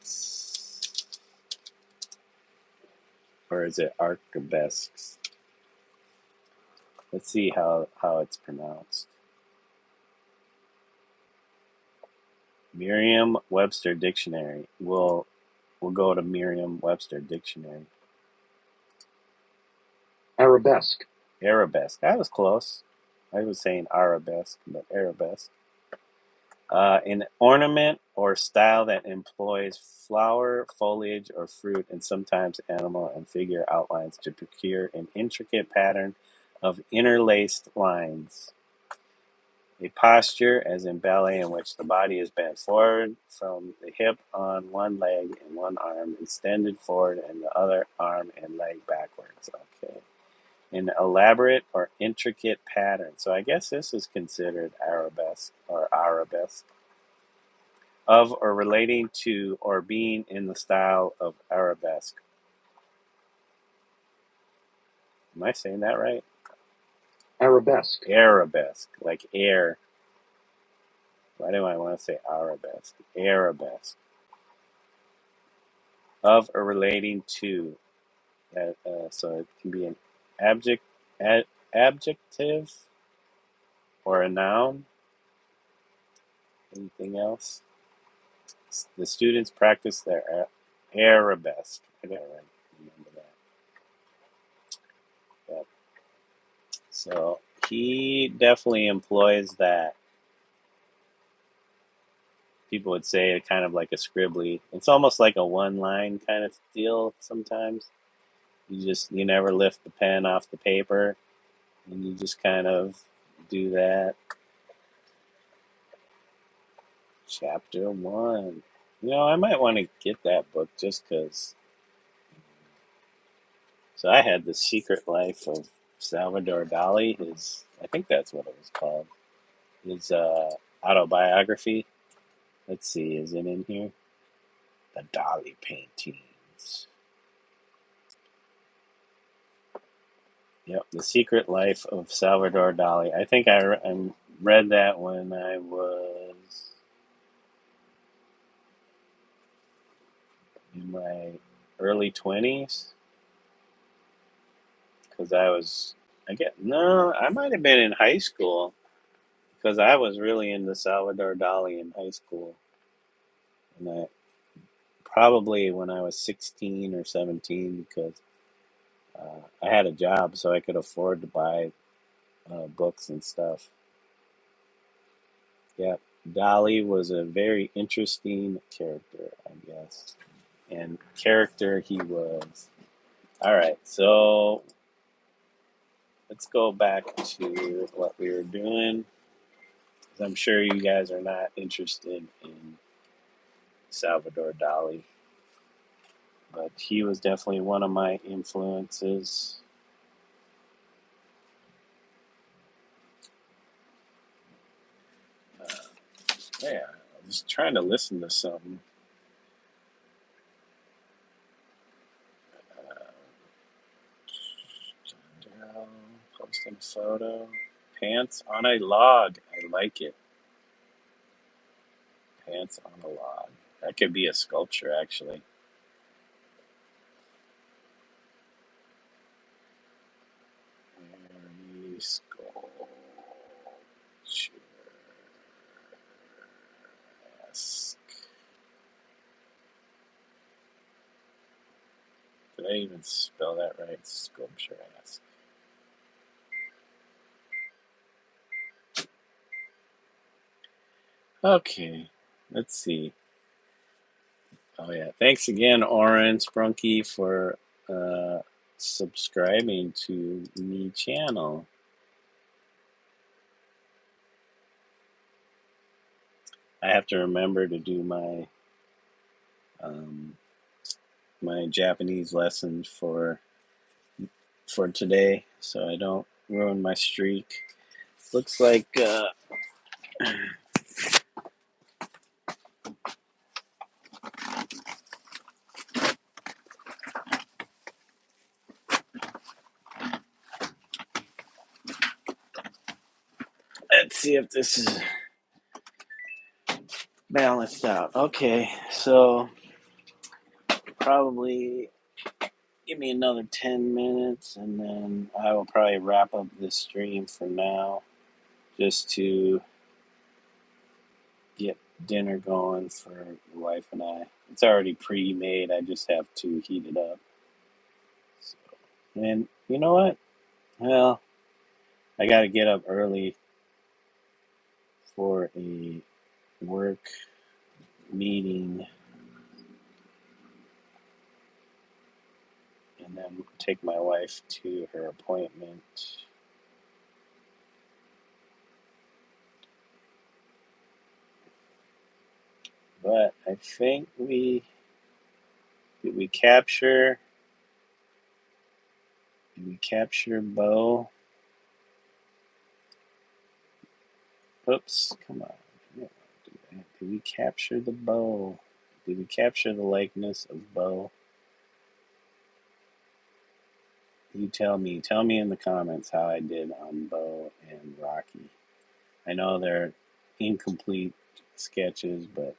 Or is it arabesques? Let's see how it's pronounced. Merriam-Webster Dictionary. We'll go to Merriam-Webster Dictionary. Arabesque. Arabesque. I was close. I was saying arabesque, but arabesque. An ornament or style that employs flower, foliage, or fruit, and sometimes animal and figure outlines to procure an intricate pattern of interlaced lines. A posture, as in ballet, in which the body is bent forward from the hip on one leg and one arm, extended forward, and the other arm and leg backwards. Okay. An elaborate or intricate pattern. So I guess this is considered arabesque or arabesque. Of or relating to or being in the style of arabesque. Am I saying that right? Arabesque. Arabesque, like air. Why do I want to say arabesque? Arabesque. Of or relating to. So it can be an abject, adjective or a noun. Anything else? The students practice their arabesque. I gotta remember that. Yep. So he definitely employs that. People would say kind of like a scribbly. It's almost like a one-line kind of deal sometimes. You never lift the pen off the paper, and you just kind of do that. Chapter 1. I might want to get that book just because. So I had The Secret Life of Salvador Dali. I think that's what it was called. His autobiography. Let's see, is it in here? The Dali paintings. Yep, The Secret Life of Salvador Dali. I think I read that when I was in my early 20s. Because I might have been in high school. Because I was really into Salvador Dali in high school. And probably when I was 16 or 17, because I had a job, so I could afford to buy books and stuff. Yeah, Dali was a very interesting character, I guess. And character he was. All right, so let's go back to what we were doing. 'Cause I'm sure you guys are not interested in Salvador Dali, but he was definitely one of my influences. Yeah, I was trying to listen to something. Posting a photo. Pants on a log. I like it. Pants on a log. That could be a sculpture, actually. Very sculpture. Did I even spell that right? Sculpture-esque. Okay, let's see. Oh yeah, thanks again, Oren Sprunky, for uh, subscribing to me channel. I have to remember to do um, my Japanese lesson for today, so I don't ruin my streak. Looks like let's see if this is balanced out. Okay, so probably give me another 10 minutes, and then I will probably wrap up this stream for now, just to get dinner going for the wife and I. It's already pre-made. I just have to heat it up. So, and you know what? Well, I got to get up early for a work meeting, and then take my wife to her appointment. But I think did we capture Bo? Oops, come on. I don't want to do that. Did we capture the Bo? Did we capture the likeness of Bo? You tell me in the comments how I did on Bo and Rocky. I know they're incomplete sketches, but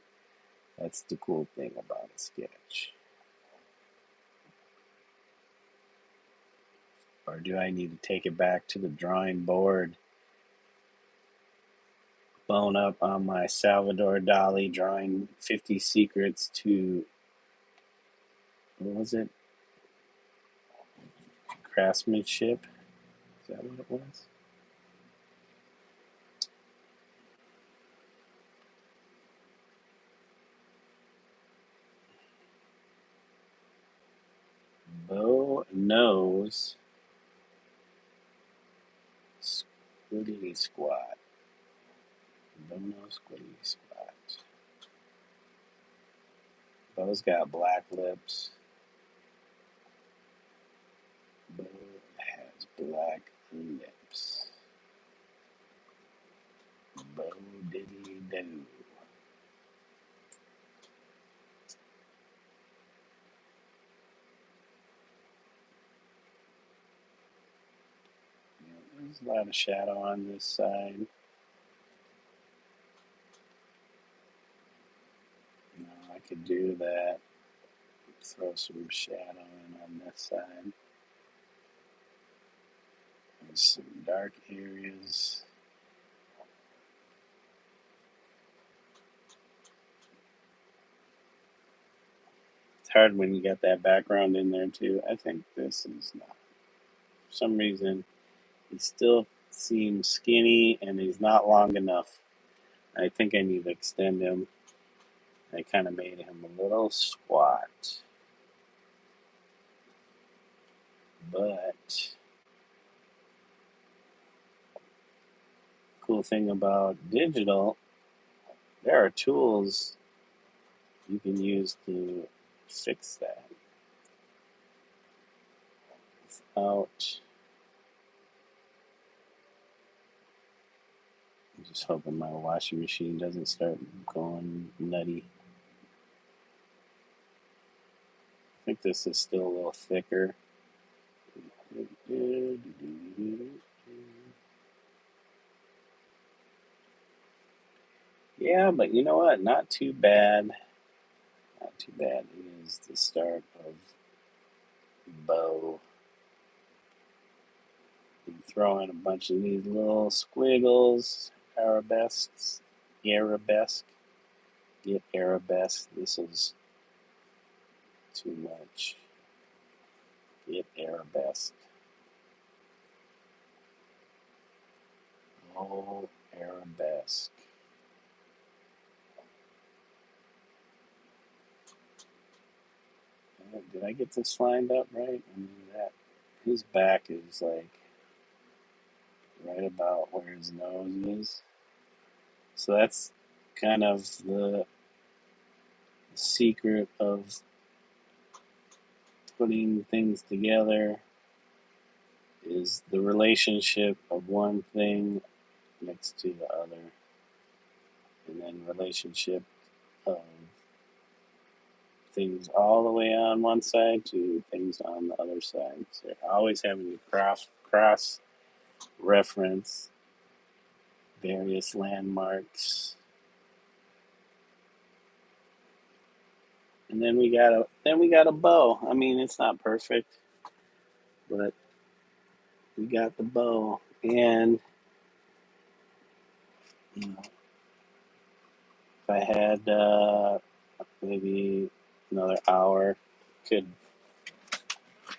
that's the cool thing about a sketch. Or do I need to take it back to the drawing board? Bone up on my Salvador Dali drawing 50 secrets to, what was it? Craftsmanship? Is that what it was? Bo knows squiddly squat. Bo knows squiddly squat. Bo's got black lips. Bo has black lips. Bo diddly do. There's a lot of shadow on this side. No, I could do that. Throw some shadow in on this side. There's some dark areas. It's hard when you got that background in there too. I think this is not. For some reason, he still seems skinny and he's not long enough. I think I need to extend him. I kind of made him a little squat. But cool thing about digital, there are tools you can use to fix that without. I'm just hoping my washing machine doesn't start going nutty. I think this is still a little thicker. Yeah, but you know what? Not too bad. Not too bad. It is the start of Bo. You throw in a bunch of these little squiggles, arabesques, get arabesque. This is too much. Get arabesque. Oh, arabesque. Did I get this lined up right? I mean, that his back is like right about where his nose is. So that's kind of the secret of putting things together is the relationship of one thing next to the other, and then relationship of things all the way on one side to things on the other side. So always having to cross reference various landmarks. And then we got a bow. I mean, it's not perfect, but we got the bow. And you know, if I had maybe another hour, could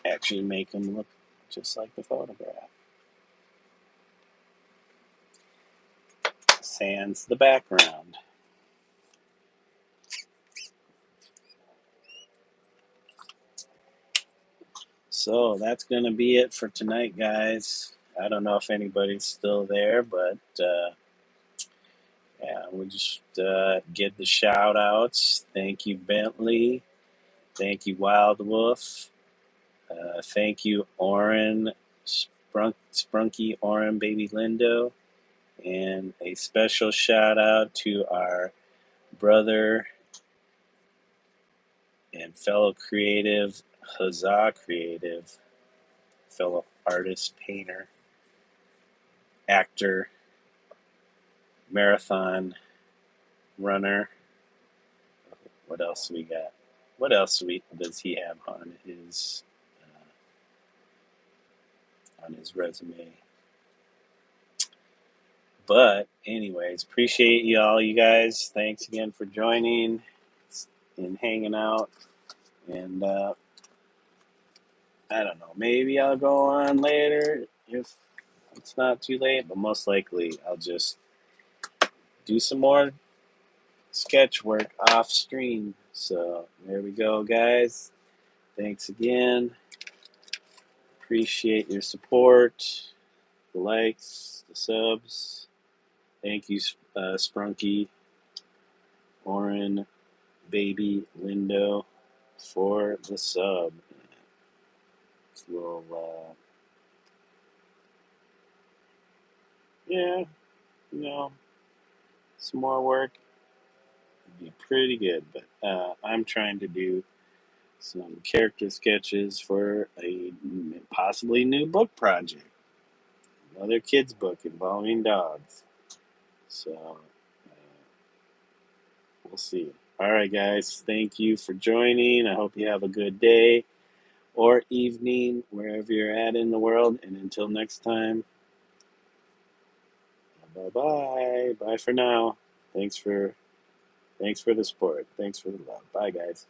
actually make them look just like the photograph. Sans the background. So that's going to be it for tonight, guys. I don't know if anybody's still there, but yeah, we'll just get the shout outs. Thank you, Bentley. Thank you, Wild Wolf. Thank you, Oren, Sprunky Oren, Baby Lindo. And a special shout out to our brother and fellow creative, Huzzah Creative. fellow artist, painter, actor, marathon runner. What else we got? What else does he have on his resume? But anyways, appreciate you guys. Thanks again for joining and hanging out. And I don't know, maybe I'll go on later if it's not too late, but most likely I'll just do some more sketch work off stream. So there we go, guys. Thanks again. Appreciate your support, the likes, the subs. Thank you, Sprunky, Oren, Baby, Lindo, for the sub. It's a little, yeah, some more work would be pretty good. But I'm trying to do some character sketches for a possibly new book project. Another kids' book involving dogs. So, we'll see. All right, guys. Thank you for joining. I hope you have a good day or evening, wherever you're at in the world. And until next time, bye-bye. Bye for now. Thanks for the support. Thanks for the love. Bye, guys.